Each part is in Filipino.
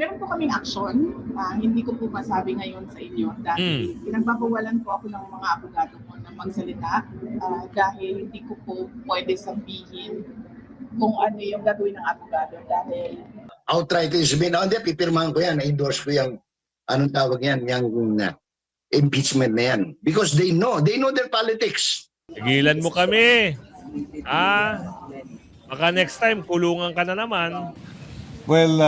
Meron po kaming aksyon, hindi ko po masabi ngayon sa inyo dahil pinagbabawalan po ako ng mga abogado ko na magsalita dahil hindi ko po pwede sabihin kung ano yung gagawin ng abogado dahil outright yung sabihin na, hindi, pipirmahan ko yan, na-endorse ko yung, anong tawag yan, yung impeachment na yan. Because they know their politics. Tigilan mo kami. Baka next time, kulungan ka na naman. Well,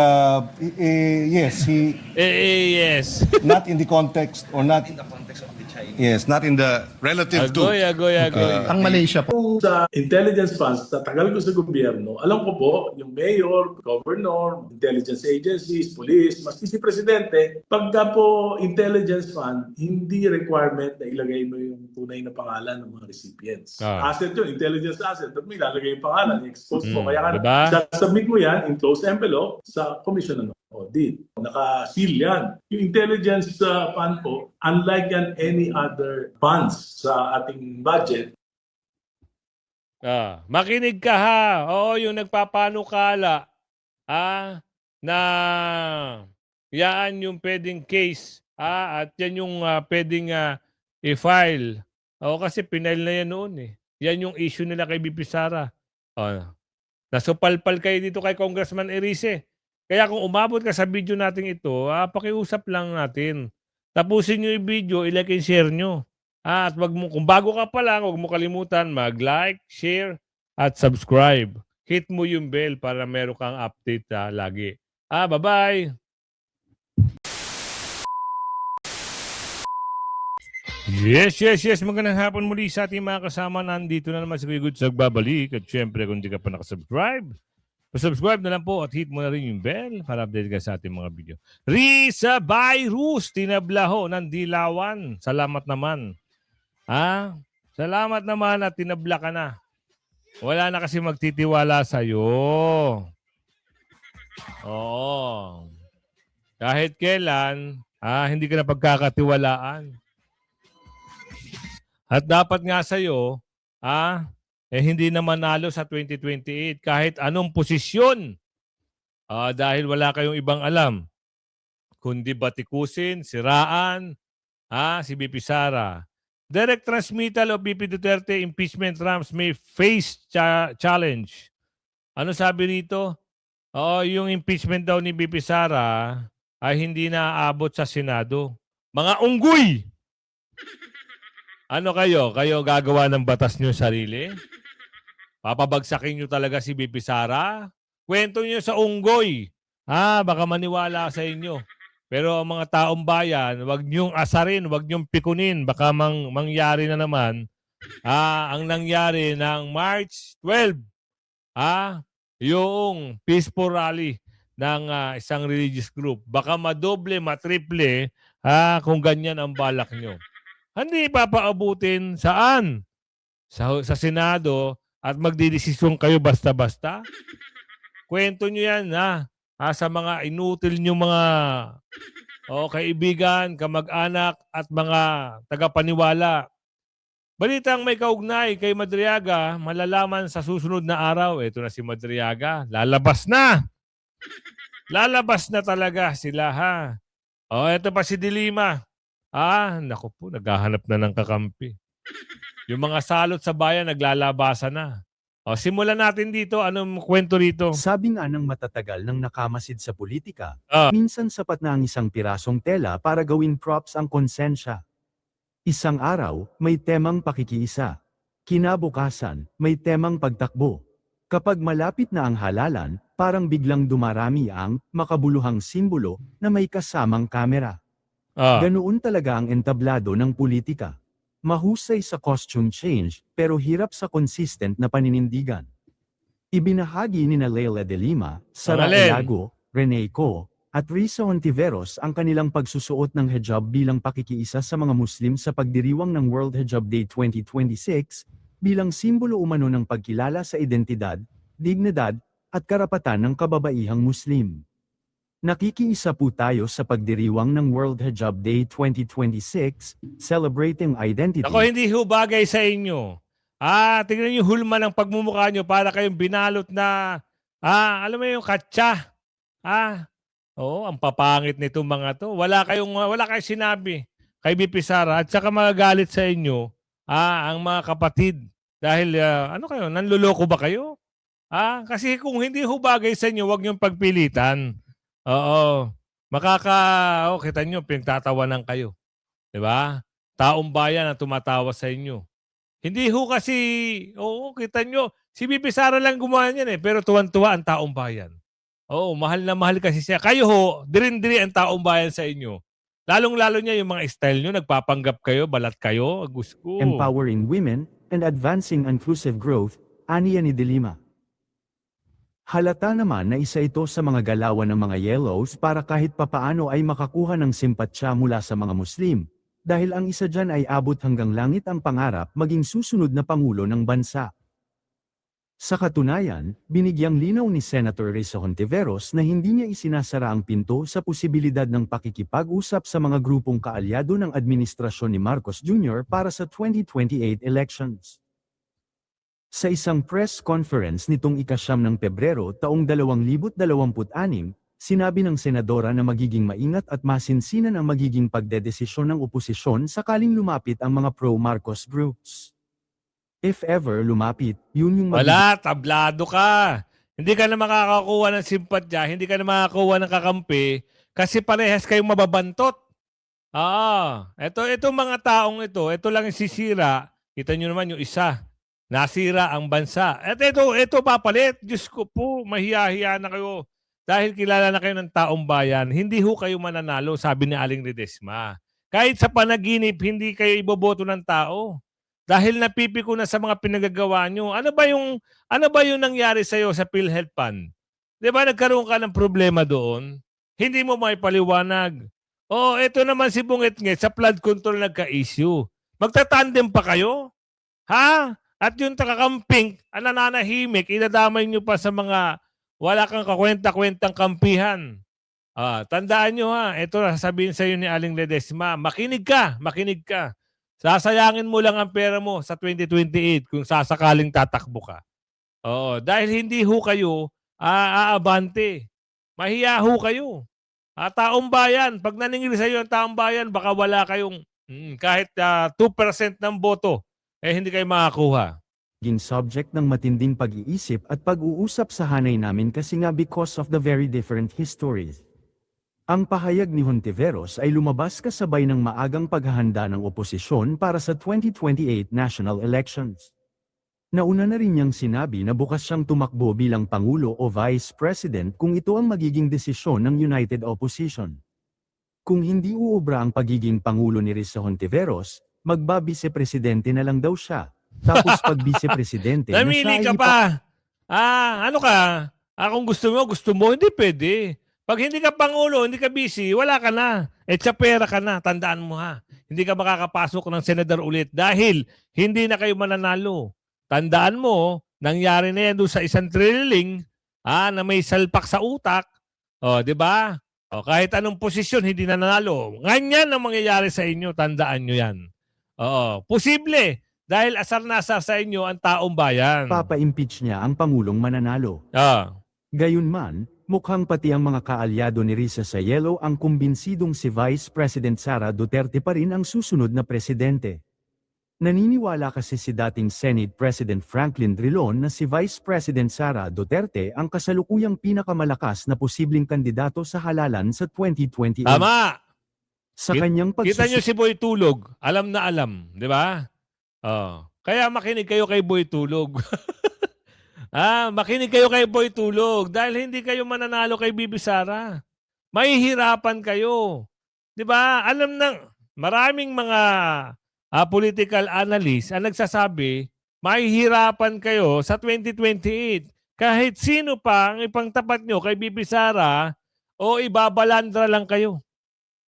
yes, Yes. not in the context or not in the context of the Chinese. Yes, not in the relative to. Agoy. Ang Malaysia po. Sa intelligence funds, sa tagal ko sa gobyerno, alam ko po, yung mayor, governor, intelligence agencies, police, maski si presidente, pagka po intelligence fund, hindi requirement na ilagay mo yung tunay na pangalan ng mga recipients. Asset yun, intelligence asset. At may ilalagay yung pangalan, expose mo. Kaya nga, submit mo yan in closed envelope sa Commission ng Audit. Naka-seal yan. Yung intelligence fund po, unlike yan any other funds sa ating budget, Makinig ka ha. Oo, yung nagpapanukala na yan yung pwedeng case at yan yung pwedeng i-file. Kasi pinail na yan noon eh. Yan yung issue nila kay BP Sara. Nasupalpal kayo dito kay Congressman Erice. Kaya kung umabot ka sa video natin ito, pakiusap lang natin. Tapusin nyo yung video, i-like and share nyo. At kung bago ka pa lang, huwag mo kalimutan mag-like, share, at subscribe. Hit mo yung bell para meron kang update lagi. Bye-bye! Yes. Magandang hapon muli sa ating mga kasama. Nandito na naman si Kuya Goods nagbabalik. At syempre, kung di ka pa nakasubscribe, subscribe na lang po at hit mo na rin yung bell para update ka sa ating mga video. Risa Virus, tinablaho ng Dilawan. Salamat naman. Salamat naman at tinabla ka na. Wala na kasi magtitiwala sa'yo. Oo. Kahit kailan, hindi ka na pagkakatiwalaan. At dapat nga sa'yo, hindi na manalo sa 2028 kahit anong posisyon. Dahil wala kayong ibang alam. Kundi batikusin, siraan, si BP Sara. Direct transmittal of BP Duterte impeachment ramps may face challenge. Ano sabi rito? Yung impeachment daw ni BP Sara ay hindi na aabot sa Senado. Mga unggoy! Ano kayo? Kayo gagawa ng batas nyo sarili? Papabagsakin nyo talaga si BP Sara? Kwento nyo sa unggoy. Baka maniwala sa inyo. Pero ang mga taong bayan, wag nyong asarin, wag nyong pikunin. Baka mangyari na naman ang nangyari ng March 12. Yung peaceful rally ng isang religious group. Baka madoble, matriple kung ganyan ang balak nyo. Hindi papaabutin saan? Sa Senado at magdidesisyon kayo basta-basta? Kwento nyo yan sa mga inutil nyo mga kaibigan, kamag-anak at mga tagapaniwala. Balitang may kaugnay kay Madriaga, malalaman sa susunod na araw. Ito na si Madriaga. Lalabas na! Lalabas na talaga sila ito pa si Dilima. Naku po, naghahanap na ng kakampi. Yung mga salot sa bayan, naglalabasan na. Simulan natin dito. Anong kwento rito? Sabi nga ng matatagal ng nakamasid sa politika, minsan sapat na ang isang pirasong tela para gawin props ang konsensya. Isang araw, may temang pakikiisa. Kinabukasan, may temang pagtakbo. Kapag malapit na ang halalan, parang biglang dumarami ang makabuluhang simbolo na may kasamang kamera. Ganoon talaga ang entablado ng politika. Mahusay sa costume change, pero hirap sa consistent na paninindigan. Ibinahagi ni Leila de Lima, Sara Elago, Rene Co, at Risa Ontiveros ang kanilang pagsusuot ng hijab bilang pakikiisa sa mga Muslim sa pagdiriwang ng World Hijab Day 2026, bilang simbolo umano ng pagkilala sa identidad, dignidad, at karapatan ng kababaihang Muslim. Nakikiisa po tayo sa pagdiriwang ng World Hijab Day 2026, celebrating identity. Ako, hindi ho bagay sa inyo. Tingnan niyo hulma ng pagmumukha niyo para kayong binalot na, alam mo yung katsa. Oo, ang papangit nitong mga 'to. Wala kayong sinabi kay VP Sara at saka magagalit sa inyo, ang mga kapatid dahil, ano kayo, nanloloko ba kayo? Kasi kung hindi ho bagay sa inyo, 'wag niyong pagpilitan. Oo, kita niyo pinagtatawanan kayo, 'di ba? Taong bayan ang tumatawa sa inyo. Hindi ho kasi oo, kita niyo, si VP Sara lang gumawa niyan, pero tuwang-tuwa ang taong bayan. Oo, mahal na mahal kasi siya. Kayo ho, dirin-diri ang taong bayan sa inyo. Lalong-lalo niya yung mga style niyo, nagpapanggap kayo, balat kayo, Agus ko. Empowering women, and advancing inclusive growth, aniya ni De Lima. Halata naman na isa ito sa mga galawan ng mga yellows para kahit papaano ay makakuha ng simpatsya mula sa mga Muslim, dahil ang isa dyan ay abot hanggang langit ang pangarap maging susunod na Pangulo ng bansa. Sa katunayan, binigyang linaw ni Senator Risa Hontiveros na hindi niya isinasara ang pinto sa posibilidad ng pakikipag-usap sa mga grupong kaalyado ng administrasyon ni Marcos Jr. para sa 2028 elections. Sa isang press conference nitong ika-9 ng Pebrero taong 2026, sinabi ng senadora na magiging maingat at masinsinan ang magiging pagdedesisyon ng oposisyon sakaling lumapit ang mga pro-Marcos groups. If ever lumapit, yun yung Wala, tablado ka. Hindi ka na makakakuha ng simpatya, hindi ka na makakakuha ng kakampi kasi parehas kayong mababantot. Itong mga taong ito lang yung sisira. Kita nyo naman yung isa. Nasira ang bansa. At ito papalit. Diyos ko po, mahiya-hiya na kayo. Dahil kilala na kayo ng taong bayan, hindi ho kayo mananalo, sabi ni Aling Ledesma. Kahit sa panaginip, hindi kayo iboboto ng tao. Dahil napipiko na sa mga pinagagawa nyo. Ano ba yung nangyari sa'yo sa PhilHealth Fund? Di ba nagkaroon ka ng problema doon? Hindi mo maipaliwanag. Ito naman si Bungit-ngit sa flood control nagka-issue. Magtatandem pa kayo? Ha? At yung takakamping, nananahimik, idadamay nyo pa sa mga wala kang kakwenta-kwentang kampihan. Tandaan nyo ito sasabihin sa iyo ni Aling Ledesma, makinig ka. Sasayangin mo lang ang pera mo sa 2028 kung sasakaling tatakbo ka. Dahil hindi ho kayo aabante. Mahiya ho kayo. Taong bayan, pag naningil sa iyo ang taong bayan, baka wala kayong kahit 2% ng boto, hindi kayo makakuha. Naging subject ng matinding pag-iisip at pag-uusap sa hanay namin kasi nga because of the very different histories. Ang pahayag ni Hontiveros ay lumabas kasabay ng maagang paghahanda ng oposisyon para sa 2028 national elections. Nauna na rin niyang sinabi na bukas siyang tumakbo bilang Pangulo o Vice President kung ito ang magiging desisyon ng United Opposition. Kung hindi uubra ang pagiging Pangulo ni Risa Hontiveros, magba-Vice-Presidente na lang daw siya. Tapos pag Vice-Presidente na siya Namili ay ka pa. Ano ka? Kung gusto mo, hindi pwede. Pag hindi ka Pangulo, hindi ka busy, wala ka na. Tsapera ka na, tandaan mo Hindi ka makakapasok ng senador ulit dahil hindi na kayo mananalo. Tandaan mo, nangyari na yan doon sa isang triling na may salpak sa utak. Di ba? Kahit anong posisyon, hindi na nanalo. Ganyan ang mangyayari sa inyo, tandaan nyo yan. Posible, dahil asar na asar sa inyo ang taong bayan. papa-impeach niya ang Pangulong mananalo. Gayunman, mukhang pati ang mga kaalyado ni Risa sa Yellow ang kumbinsidong si Vice President Sara Duterte pa rin ang susunod na presidente. Naniniwala kasi si dating Senate President Franklin Drilon na si Vice President Sara Duterte ang kasalukuyang pinakamalakas na posibleng kandidato sa halalan sa 2028. Tama! Sa kanyang Kita nyo si Boy Tulog, alam na alam, di ba? Kaya makinig kayo kay Boy Tulog. Makinig kayo kay Boy Tulog dahil hindi kayo mananalo kay Bibi Sara. Mahihirapan kayo. 'Di ba? Alam ng maraming mga political analysts ang nagsasabi, mahihirapan kayo sa 2028. Kahit sino pa ang ipangtapat nyo kay Bibi Sara o ibabalandra lang kayo.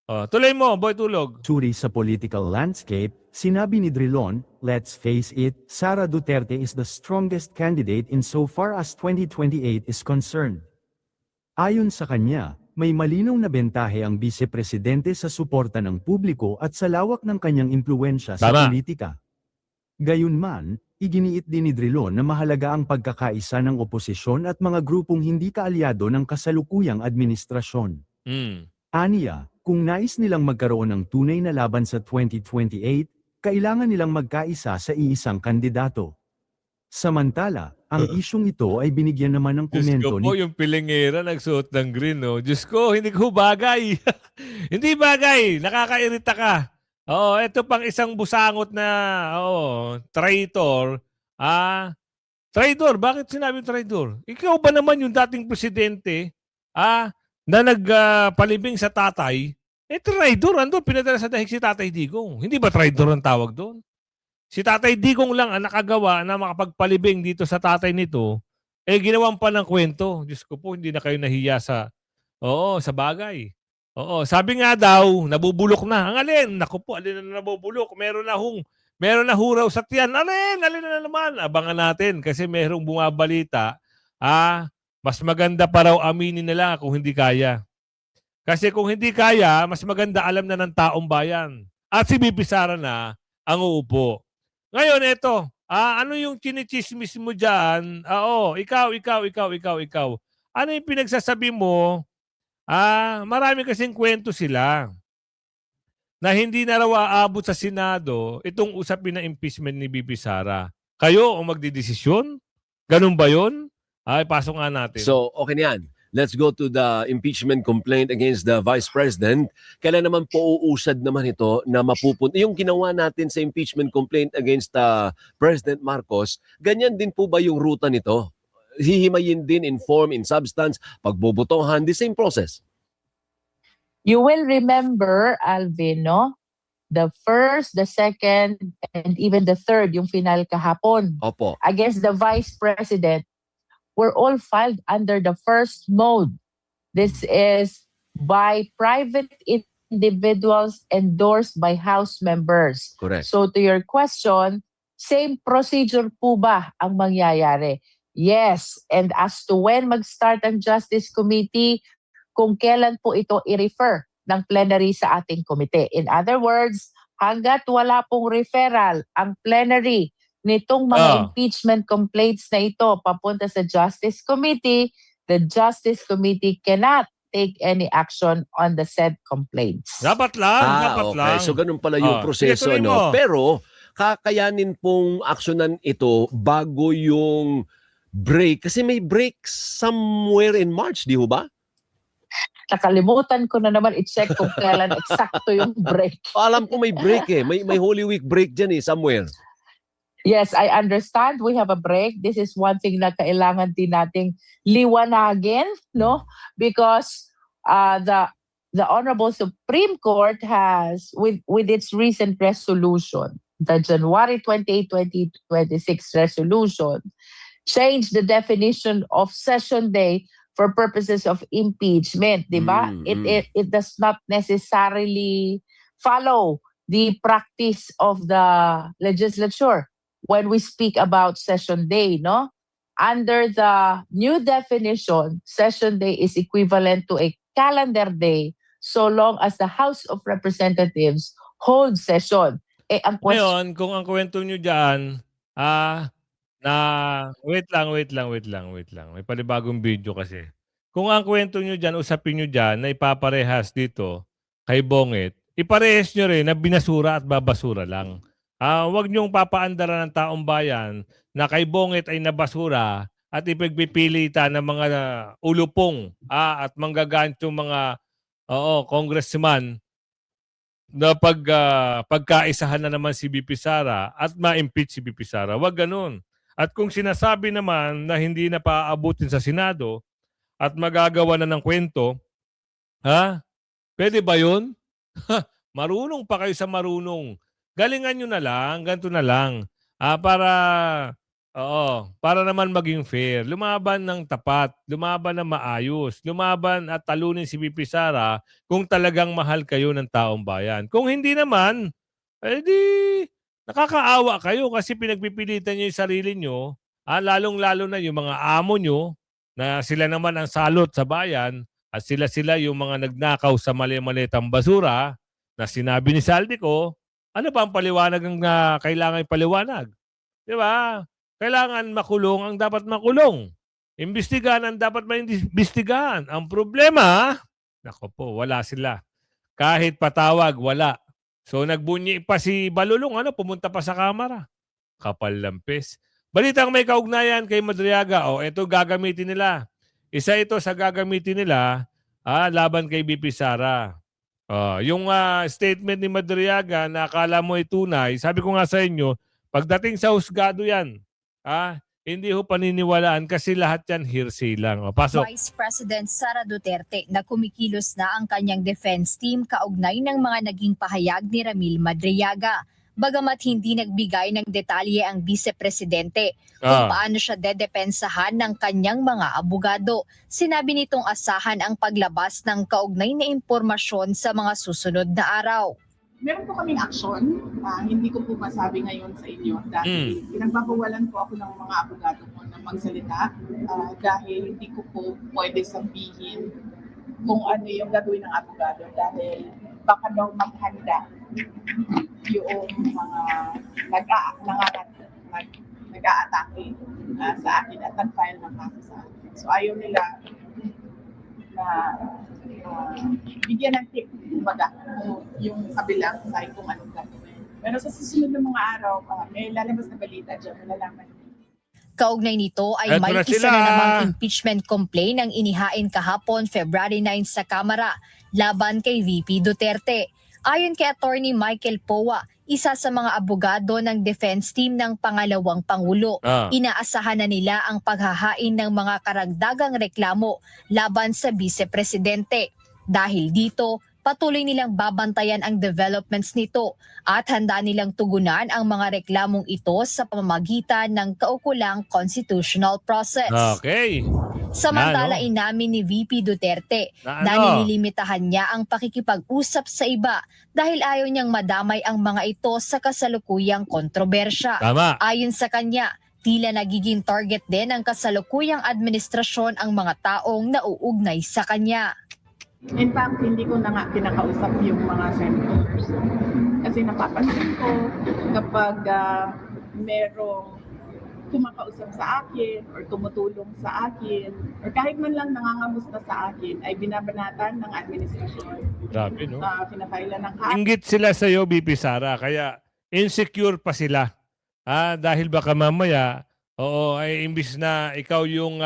Tuloy mo, Boy Tulog. Suri sa political landscape, sinabi ni Drilon, let's face it, Sara Duterte is the strongest candidate insofar as 2028 is concerned. Ayon sa kanya, may malinaw na bentahe ang Vice-Presidente sa suporta ng publiko at sa lawak ng kanyang impluwensya sa politika. Gayunman, iginiit din ni Drilon na mahalaga ang pagkakaisa ng oposisyon at mga grupong hindi kaalyado ng kasalukuyang administrasyon. Mm. Aniya, kung nais nilang magkaroon ng tunay na laban sa 2028, kailangan nilang magkaisa sa iisang kandidato. Samantala, ang isyong ito ay binigyan naman ng Diyos komento ko ni po, yung pilingera nagsuot ng green, no? Diyos ko, hindi ko bagay. Hindi bagay. Nakakairita ka. Oo, ito pang isang busangot na, traitor. Traitor, bakit sinabi traitor? Ikaw ba naman yung dating presidente, na nagpalibing sa tatay? Traitor, ando, pinadala sa dahig si Tatay Digong. Hindi ba traitor ang tawag doon? Si Tatay Digong lang ang nakagawa na makapagpalibing dito sa tatay nito, ginawan pa ng kwento. Diyos ko po, hindi na kayo nahiya sa, sa bagay. Oo, sabi nga daw, nabubulok na. Ang alin? Naku po, alin na nabubulok? Meron na huraw sa tiyan. Alin na naman? Abangan natin kasi merong bumabalita. Mas maganda pa raw aminin nila kung hindi kaya. Kasi kung hindi kaya, mas maganda alam na ng taong bayan. At si BP Sara na ang uupo. Ngayon, eto. Ano yung chinichismis mo dyan? Ikaw. Ano yung pinagsasabi mo? Marami kasing kwento sila na hindi na raw aabot sa Senado itong usapin na impeachment ni BP Sara. Kayo ang magdidesisyon? Ganun ba yun? Pasok nga natin. So, okay na yan. Let's go to the impeachment complaint against the Vice President. Kailan naman po uusad naman ito na mapupunta? Yung ginawa natin sa impeachment complaint against President Marcos, ganyan din po ba yung ruta nito? Hihimayin din in form, in substance, pagbobotohan, the same process? You will remember, Alvin, no? The first, the second, and even the third, yung final kahapon, Opo. against the Vice President, were all filed under the first mode. This is by private individuals endorsed by House members. Correct. So to your question, same procedure po ba ang mangyayari? Yes. And as to when mag-start ang Justice Committee, kung kailan po ito i-refer ng plenary sa ating komite. In other words, hanggat wala pong referral ang plenary nitong mga impeachment complaints na ito papunta sa Justice Committee, the Justice Committee cannot take any action on the said complaints. Dapat lang. Okay. So ganun pala yung proseso. Sige, tuloy mo. Pero kakayanin pong aksyonan ito bago yung break. Kasi may break somewhere in March, di ho ba? Nakalimutan ko na naman i-check kung kailan eksakto yung break. Alam ko may break May Holy Week break dyan somewhere. Yes, I understand we have a break. This is one thing na kailangan din nating liwanagin, no? Because the Honorable Supreme Court has, with its recent resolution, the January 28, 2026 resolution, changed the definition of session day for purposes of impeachment, di ba? It does not necessarily follow the practice of the legislature when we speak about session day, no? Under the new definition, session day is equivalent to a calendar day so long as the House of Representatives holds session. Ang Ngayon, kung ang kwento nyo dyan, wait lang. May panibagong video kasi. Kung ang kwento nyo dyan, usapin nyo dyan na ipaparehas dito kay Bongit, iparehas nyo rin na binasura at babasura lang. Huwag niyong papaandara ng taong bayan na kay Bongit ay nabasura at ipagpipilitan ng mga ulupong at manggagantyong mga congressman na pagkaisahan na naman si BP Sara at ma-impeach si BP Sara. Huwag ganun. At kung sinasabi naman na hindi na paaabutin sa Senado at magagawa na ng kwento, pwede ba yun? Marunong pa kayo sa marunong. Galingan nyo na lang, ganito na lang. Para naman maging fair. Lumaban ng tapat, lumaban ng maayos, lumaban at talunin si BP Sara kung talagang mahal kayo ng taong bayan. Kung hindi naman, di nakakaawa kayo kasi pinagpipilitan nyo yung sarili nyo, lalong-lalo na yung mga amo nyo na sila naman ang salot sa bayan at sila yung mga nagnakaw sa mali-malitang basura na sinabi ni Saldico. Ano ba ang paliwanag ang kailangan ipaliwanag? Di ba? Kailangan makulong ang dapat makulong. Imbestigahan ang dapat maimbestigahan. Ang problema, Nako po, wala sila. Kahit patawag, wala. So nagbunyi pa si Balulong, pumunta pa sa kamera. Kapal lampis. Balitang may kaugnayan kay Madriaga. Ito gagamitin nila. Isa ito sa gagamitin nila laban kay BP Sara. Yung statement ni Madriaga na akala mo ay tunay, sabi ko nga sa inyo, pagdating sa husgado yan, hindi ho paniniwalaan kasi lahat yan hearsay lang. Pasok. Vice President Sara Duterte na kumikilos na ang kanyang defense team kaugnay ng mga naging pahayag ni Ramil Madriaga. Bagamat hindi nagbigay ng detalye ang vice-presidente kung paano siya dedepensahan ng kanyang mga abogado. Sinabi nitong asahan ang paglabas ng kaugnay na impormasyon sa mga susunod na araw. Meron po kaming aksyon, hindi ko po masabi ngayon sa inyo dahil pinagbabawalan po ako ng mga abogado ko na magsalita dahil hindi ko po pwede sabihin kung ano yung gagawin ng abogado dahil baka daw maghanda yung mga nag-a-atake sa akin at nag-file ng kaso sa akin. So ayaw nila na bigyan ng tip, kumbaga, yung kabilang side kung anong gagawin. Pero sa susunod ng mga araw, may lalabas na balita dyan, malalaman. Kaugnay nito ay may isa na namang impeachment complaint ang inihain kahapon February 9 sa Kamara laban kay VP Duterte. Ayon kay Attorney Michael Powa, isa sa mga abogado ng defense team ng pangalawang Pangulo, inaasahan na nila ang paghahain ng mga karagdagang reklamo laban sa vice-presidente. Dahil dito, patuloy nilang babantayan ang developments nito at handa nilang tugunan ang mga reklamong ito sa pamamagitan ng kaukulang constitutional process. Okay. Samantala inamin ni VP Duterte na nililimitahan niya ang pakikipag-usap sa iba dahil ayaw niyang madamay ang mga ito sa kasalukuyang kontrobersya. Tama. Ayon sa kanya, tila nagiging target din ng kasalukuyang administrasyon ang mga taong nauugnay sa kanya. In fact, hindi ko na nga kinakausap yung mga senators. Kasi napapansin ko kapag merong kumakausap sa akin or tumutulong sa akin or kahit man lang nangangamusta sa akin ay binabanatan ng administrasyon. Grabe, no? Pinafailan ng kaso. Inggit sila sa iyo, BP Sara, kaya insecure pa sila. Dahil baka mamaya, ay imbis na ikaw yung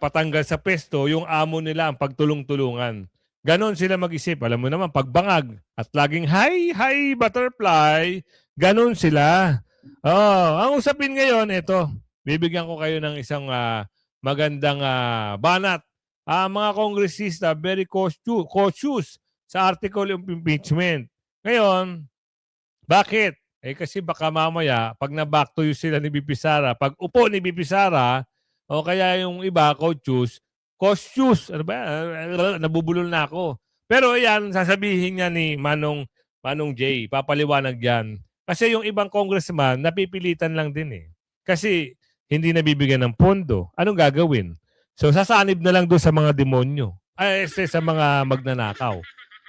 patanggal sa pesto, yung amo nila ang pagtulong-tulungan. Ganon sila mag-isip. Alam mo naman, pagbangag at laging hi, butterfly, ganon sila. Ang usapin ngayon, ito, bibigyan ko kayo ng isang magandang banat. Mga kongresista, very cautious sa article of impeachment. Ngayon, bakit? Kasi baka mamaya, pag na-back to you sila ni BP Sara, pag upo ni BP Sara, o kaya yung iba, cautious, ano ba yan? Nabubulol na ako. Pero yan, sasabihin niya ni Manong J, papaliwanag yan. Kasi yung ibang congressman, napipilitan lang din eh. Kasi hindi nabibigyan ng pondo. Anong gagawin? So sasanib na lang doon sa mga demonyo. Sa mga magnanakaw.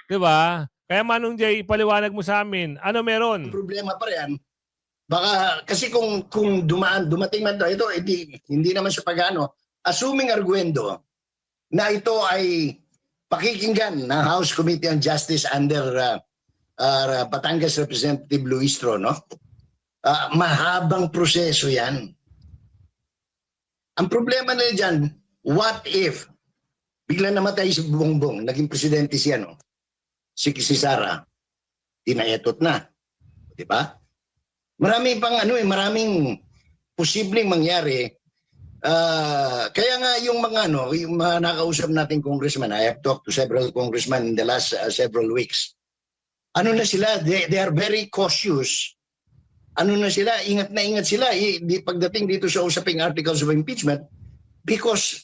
Diba? Kaya Manong J, ipaliwanag mo sa amin. Ano meron? Problema pa rin. Baka kasi kung dumating man ito hindi naman siya pagano, assuming arguendo na ito ay pakikinggan ng House Committee on Justice under Batangas Representative Luis Tro, no? Mahabang proseso 'yan. Ang problema na diyan, what if bigla namatay si Bongbong, naging presidente siya, no? Si Sara, tinaetot na. 'Di ba? Marami pang maraming posibleng mangyari. Kaya nga yung mga nakausap nating congressman, I have talked to several congressmen in the last several weeks. Ano na sila? They are very cautious. Ano na sila? Ingat na ingat sila pagdating dito sa usaping articles of impeachment because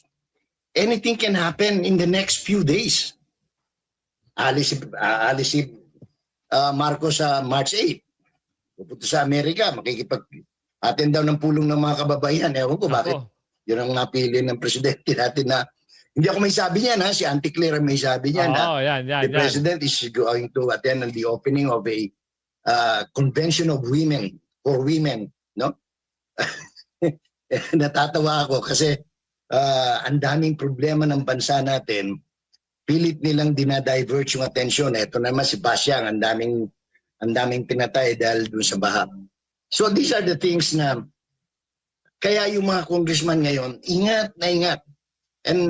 anything can happen in the next few days. Alis si Marcos sa March 8. Pupunta sa Amerika, makikipag-attend daw ng pulong ng mga kababayan. Ewan ko bakit. Yun ang napili ng presidente natin na hindi ako may sabi niyan, si Auntie Claire may sabi niyan the president is going to attend the opening of a convention of women for women, no? Natatawa ako kasi ang daming problema ng bansa natin pilit nilang dinadivert yung atensyon. Ito naman si Basyang, ang daming pinatay dahil dun sa baha. So these are the things na kaya yung mga congressman ngayon, ingat na ingat. And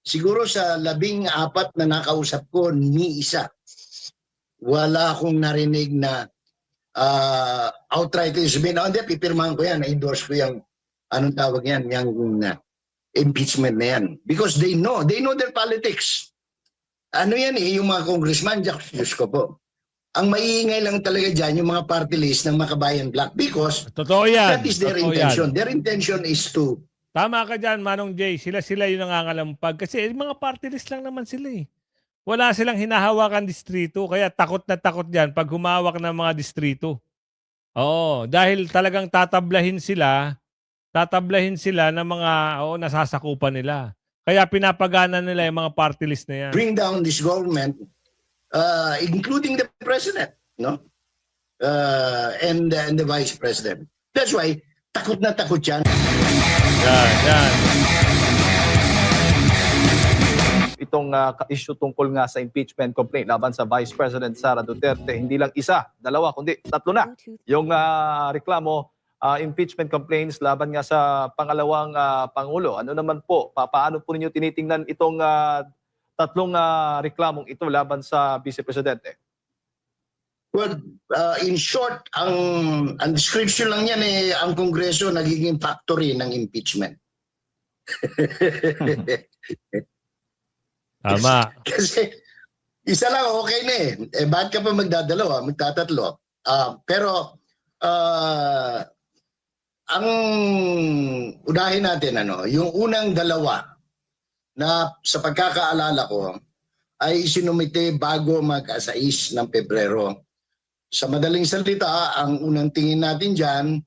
siguro sa 14 na nakausap ko, ni isa, wala akong narinig na outright sabihin, hindi, pipirmahan ko yan, na-endorse ko yung, anong tawag yan, yung impeachment na yan. Because they know their politics. Ano yan yung mga congressman, Diyos ko po. Ang maiingay lang talaga dyan, yung mga party list ng Makabayan Black. Because Totoo yan. that is their Totoo intention. yan. Their intention is to Tama ka dyan, Manong Jay. Sila yung nangangalampag. Kasi mga party list lang naman sila eh. Wala silang hinahawakan distrito. Kaya takot na takot yan pag humawak ng mga distrito. Oo. Dahil talagang tatablahin sila ng mga nasasakupan nila. Kaya pinapagana nila yung mga party list na yan. bring down this government, including the president, no? And the vice president. That's why takot na takot yan. Yan. Itong issue tungkol nga sa impeachment complaint laban sa Vice President Sara Duterte, hindi lang isa, dalawa, kundi tatlo na. Yung reklamo, impeachment complaints laban nga sa pangalawang Pangulo. Ano naman po, paano po ninyo tinitingnan itong tatlong reklamong ito laban sa Vice Presidente? Well, in short, ang description lang yan ang Kongreso nagiging factory ng impeachment. Tama. Kasi isa lang okay na eh. Bakit ka pa magdadalawa, magtatatlo? Pero ang unahin natin, yung unang dalawa na sa pagkakaalala ko ay sinumite bago mag-6 ng Pebrero. Sa madaling salita, ang unang tingin natin dyan,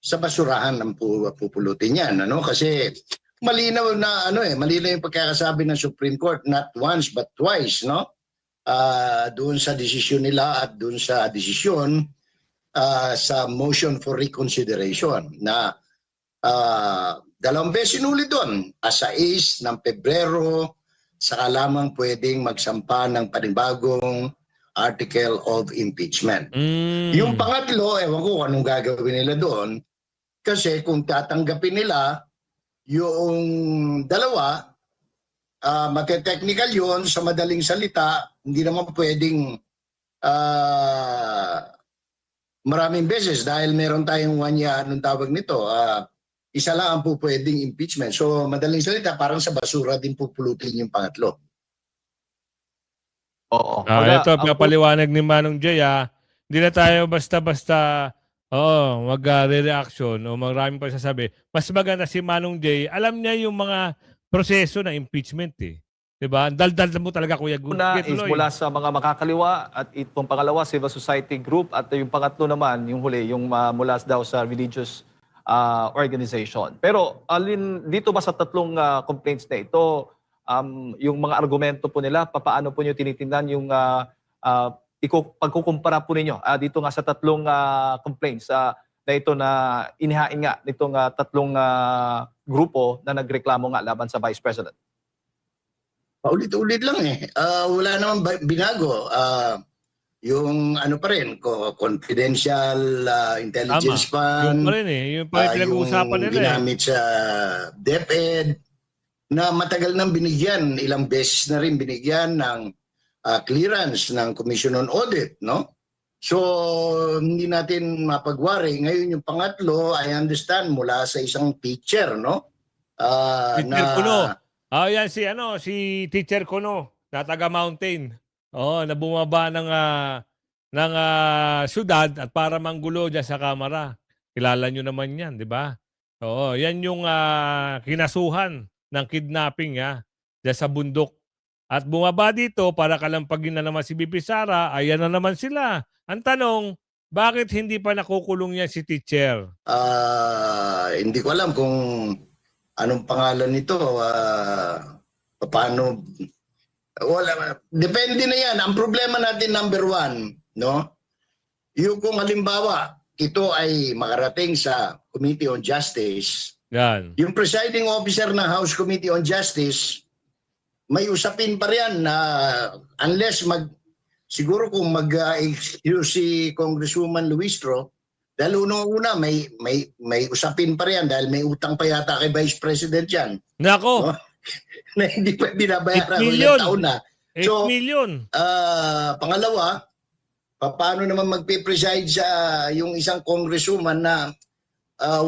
sa basurahan ang pupulutin yan. Kasi malinaw na malinaw yung pagkakasabi ng Supreme Court, not once but twice, no? Doon sa desisyon nila at doon sa desisyon sa motion for reconsideration na 2 beses sinulit doon. Sa 6 ng Pebrero, saka lamang pwedeng magsampa ng panibagong article of impeachment. Yung pangatlo, ewan ko anong gagawin nila doon. Kasi kung tatanggapin nila yung dalawa, mate-technical yun, sa madaling salita, hindi naman pwedeng maraming beses dahil meron tayong anong tawag nito, isa lang ang po pwedeng impeachment. So madaling salita, parang sa basura din pupulutin yung pangatlo. Oo. Ito, papaliwanag ni Manong Jay. Hindi na tayo basta-basta mag-reaction o maraming pa sasabi. Mas maganda si Manong Jay. Alam niya yung mga proseso ng impeachment eh. Diba? Daldal mo talaga, Kuya Guy. Una is mula sa mga makakaliwa at itong pangalawa, civil society group at yung pangatlo naman, yung huli, yung mula daw sa religious organization. Pero dito ba sa tatlong complaints na ito, yung mga argumento po nila, paano po nyo tinitingnan yung pagkukumpara po ninyo dito nga sa tatlong complaints na ito na inihain nga nitong tatlong grupo na nagreklamo nga laban sa Vice President? Paulit-ulit lang eh. Wala namang binago. Yung pa rin, confidential intelligence fund. Yung pa rin eh. Yung pa rin pinag-uusapan nila ginamit sa DepEd na matagal nang binigyan, ilang beses na rin binigyan ng clearance ng Commission on Audit, no? So, hindi natin mapagwari. Ngayon yung pangatlo, I understand, mula sa isang teacher, no? Teacher Kuno. Yan si Teacher Kuno, na taga Mountain. Na bumaba ng syudad at para manggulo dyan sa Kamara. Kilala nyo naman yan, di ba? Yan yung kinasuhan ng kidnapping dyan sa bundok. At bumaba dito para kalampagin na naman si BP Sara, ayan na naman sila. Ang tanong, bakit hindi pa nakukulong yan si teacher? Hindi ko alam kung anong pangalan nito. Paano? Wala. Depende na yan. Ang problema natin number 1, no? Yung kung halimbawa, ito ay makarating sa Committee on Justice. Yan. Yung presiding officer ng House Committee on Justice, may usapin pa riyan na unless siguro kung mag-excuse si Congresswoman Luistro, dahil una may usapin pa riyan dahil may utang pa yata kay Vice President yan. Nako, No? Na hindi pa binabayaran 8 ng million. taon na. 8 So, million. Pangalawa, paano naman magpe-preside sa yung isang congresswoman na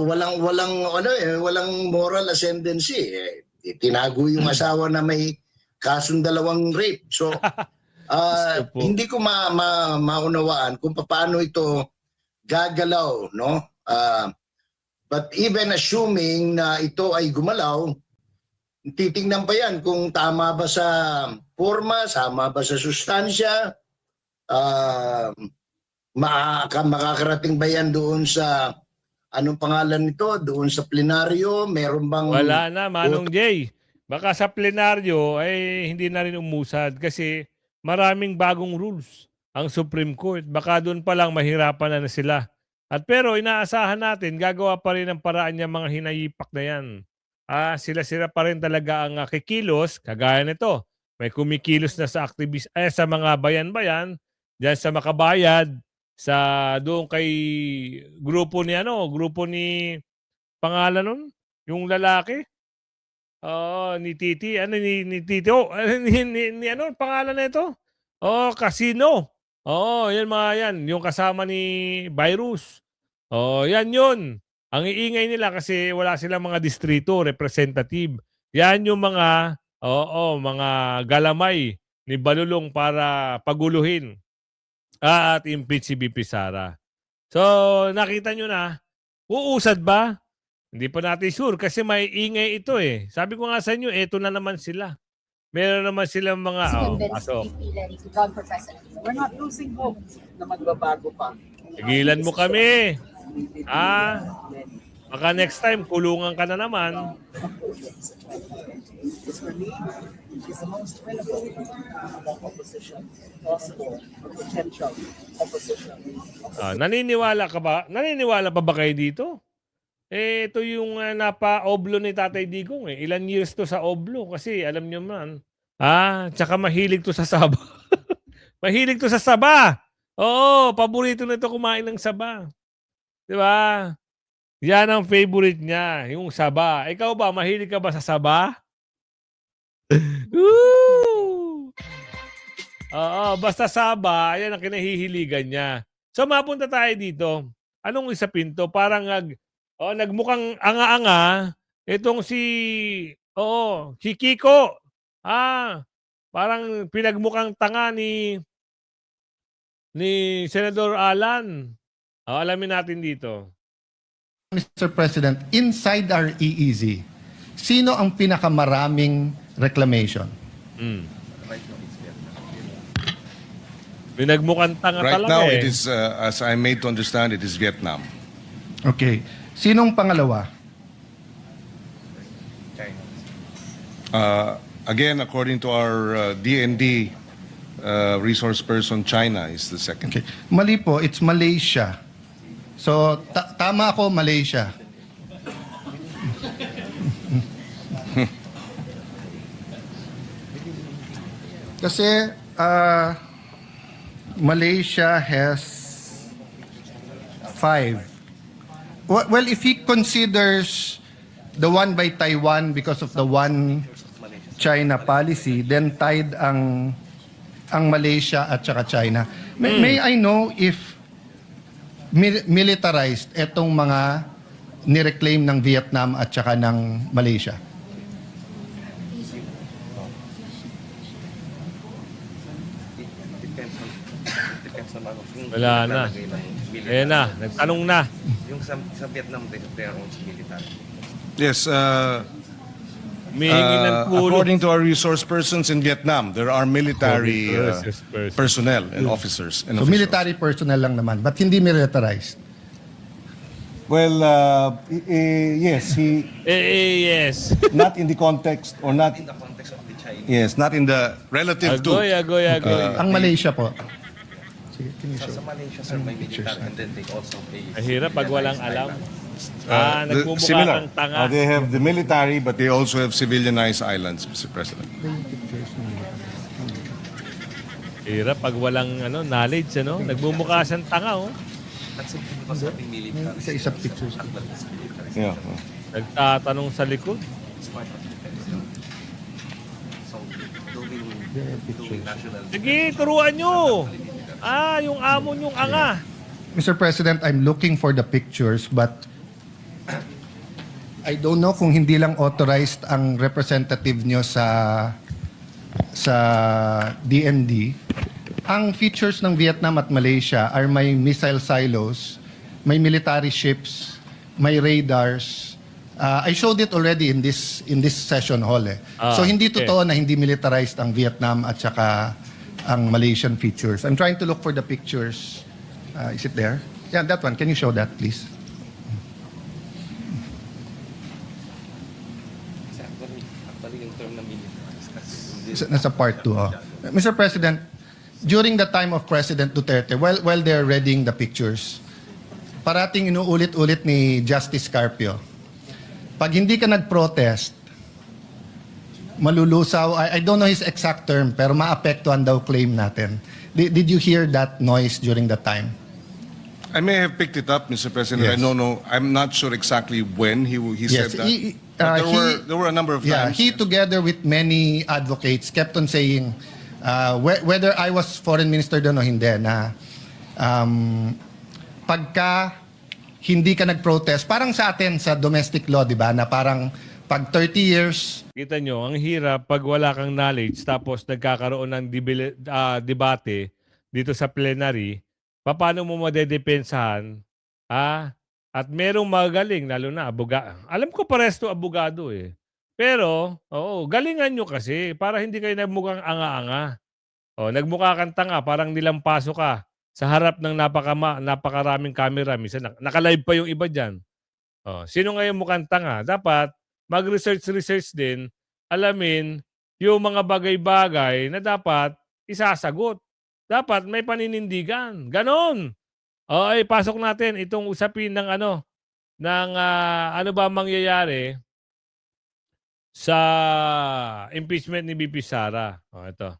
walang moral ascendancy. Tinago yung asawa na may kasong 2 rape. So, po. hindi ko maunawaan kung paano ito gagalaw, no? But even assuming na ito ay gumalaw, titingnan pa yan kung tama ba sa forma, tama ba sa sustansya, makakarating ba yan doon sa anong pangalan nito, doon sa plenaryo, meron bang... Wala na, Manong Jay. Baka sa plenaryo ay hindi na rin umusad kasi maraming bagong rules ang Supreme Court. Baka doon pa lang mahirapan na sila. Pero inaasahan natin, gagawa pa rin ng paraan yung mga hinayipak na yan. Sila pa rin talaga ang kikilos, kagaya nito. May kumikilos na sa sa mga bayan-bayan, diyan sa Makabayad, sa doon kay grupo ni pangalan nun, yung lalaki. Ni Titi, ni Titi, ni pangalan nito? Casino. Yan mga yan, yung kasama ni Virus. Yan yun. Ang iingay nila kasi wala silang mga distrito, representative. Yan yung mga galamay ni Balulong para paguluhin at impeach si BP Sara. So, nakita nyo na, uusad ba? Hindi pa natin sure kasi may ingay ito eh. Sabi ko nga sa inyo, eto na naman sila. Meron naman silang mga... pasok. We're not losing hope na magbabago pa. Tigilan mo kami. Baka next time, kulungan ka na naman. For me, is the most credible opposition possible, potential opposition. Naniniwala ka ba? Naniniwala pa ba kayo dito? Ito yung napa-oblo ni Tatay Digong eh. Ilan years to sa oblo kasi alam nyo man. Tsaka mahilig to sa saba. Mahilig to sa saba. Oo, paborito na ito kumain ng saba. Di ba? Yan ang favorite niya, yung saba. Ikaw ba, mahilig ka ba sa saba? Basta saba, yan ang kinahihiligan niya. So mapunta tayo dito. Anong isa pinto? Parang nagmukhang anga-anga itong si Kiko. Parang pinagmukhang tanga ni Senador Alan. Alamin natin dito. Mr. President, inside our EEZ, sino ang pinakamaraming reclamation? Pinagmukhang tanga Right talaga now, eh. it is, as I'm made to understand, it is Vietnam. Okay. Sinong pangalawa? Again, according to our DND resource person, China is the second. Okay. Mali po, it's Malaysia. So, tama ako, Malaysia. Kasi, Malaysia has 5. Well, if he considers the one by Taiwan because of the one China policy, then tied ang Malaysia at saka China. May I know if militarized etong mga nireclaim ng Vietnam at saka ng Malaysia? Wala na. Ayan na, nagtanong na. Yung sa Vietnam, they are also military. Yes, Humihingi ng tulong. according to our resource persons in Vietnam, there are military Personnel. personnel and officers. And So officials. military personnel lang naman, but hindi militarized. Well, yes, he Yes. not in the context or not. In the context of the Chinese. Yes, not in the relative to. Agoy. Ang Malaysia po. Sa Malaysia, sir, may military and then they also pay. Mahirap pag walang alam. Nagmumukha similar. kang tanga. They have the military, but they also have civilianized islands, Mr. President. Hirap pag walang knowledge, Nagmumukha siyang tanga, oh. At sa hindi pa sabing military. Isa-isa pictures. Yeah. Nagtatanong sa likod. It's part of the So, doing national. Sige, turuan nyo. Yung amo nyong anga. Mr. President, I'm looking for the pictures but I don't know kung hindi lang authorized ang representative nyo sa DND. Ang features ng Vietnam at Malaysia are may missile silos, may military ships, may radars. I showed it already in this session hall. So hindi okay. totoo na hindi militarized ang Vietnam at saka ang Malaysian features. I'm trying to look for the pictures. Is it there? Yeah, that one. Can you show that, please? Actually, yung term na military. Nasa part 2. Mr. President, during the time of President Duterte, while they're reading the pictures, parating inuulit-ulit ni Justice Carpio, pag hindi ka nag-protest, malulusaw, I don't know his exact term, pero maapektuhan daw claim natin. Did you hear that noise during that time? I may have picked it up, Mr. President. Yes. I don't know. I'm not sure exactly when he said that. But there were a number of Yeah, times. he together with many advocates kept on saying, whether I was foreign minister doon o hindi, na pagka hindi ka nag-protest, parang sa atin sa domestic law, di ba, na parang pag 30 years, Kita nyo, ang hirap pag wala kang knowledge tapos nagkakaroon ng debate dito sa plenary, paano mo madedepensahan? At merong magaling, lalo na alam ko pares to abogado eh. Pero, galingan nyo kasi para hindi kayo nagmukhang anga-anga. Nagmukha kang tanga, parang nilampaso ka sa harap ng napakaraming camera. Minsan, naka-live pa yung iba dyan. Sino ngayon mukhang tanga? Dapat mag-research din, alamin yung mga bagay-bagay na dapat isasagot. Dapat may paninindigan. Ganon. Pasok natin itong usapin ng ano ba mangyayari sa impeachment ni VP Sara. Ito.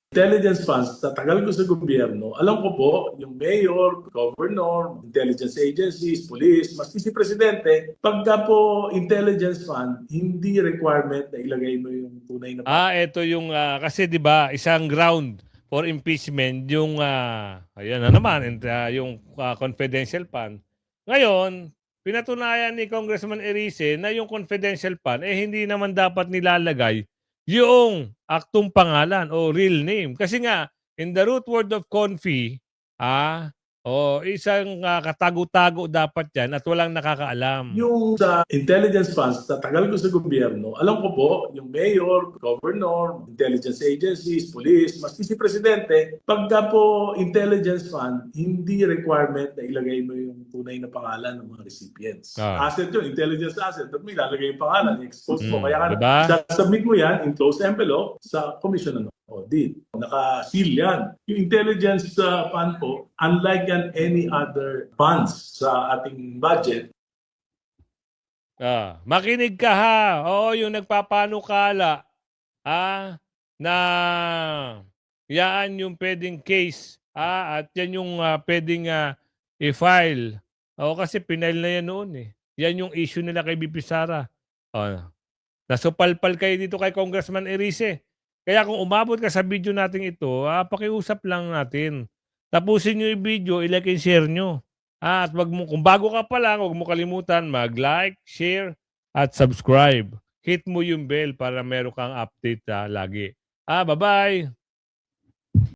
Intelligence funds, tatagal ko sa gobyerno, alam ko po, yung mayor, governor, intelligence agencies, police, maski si presidente, pagka po intelligence fund, hindi requirement na ilagay mo yung tunay na Ito yung, kasi di ba isang ground for impeachment yung, ayan na naman, yung confidential fund. Ngayon, pinatunayan ni Congressman Erice na yung confidential fund, hindi naman dapat nilalagay yung aktong pangalan o real name. Kasi nga, in the root word of confi, isang katago-tago dapat yan at walang nakakaalam. Yung sa intelligence funds, tatagal ko sa gobyerno, alam ko po, yung mayor, governor, intelligence agencies, police, maski si presidente, pagka po intelligence fund, hindi requirement na ilagay mo yung tunay na pangalan ng mga recipients. Asset yun, intelligence asset. At may ilalagay yung pangalan, expose mo. Kaya diba? submit mo yan in closed envelope sa Commission on Audit. Naka-seal yan. Yung intelligence fund po, unlike yan any other funds sa ating budget. Makinig ka ha. Yung nagpapanukala na yan yung pwedeng case at yan yung pwedeng i-file. Kasi pinail na yan noon eh. Yan yung issue nila kay VP Sara. Nasupalpal kayo dito kay Congressman Erice. Kaya kung umabot ka sa video natin ito, pakiusap lang natin. Tapusin nyo yung video, i-like and share nyo. At kung bago ka pa lang, huwag mo kalimutan mag-like, share, at subscribe. Hit mo yung bell para meron kang update lagi. Bye-bye!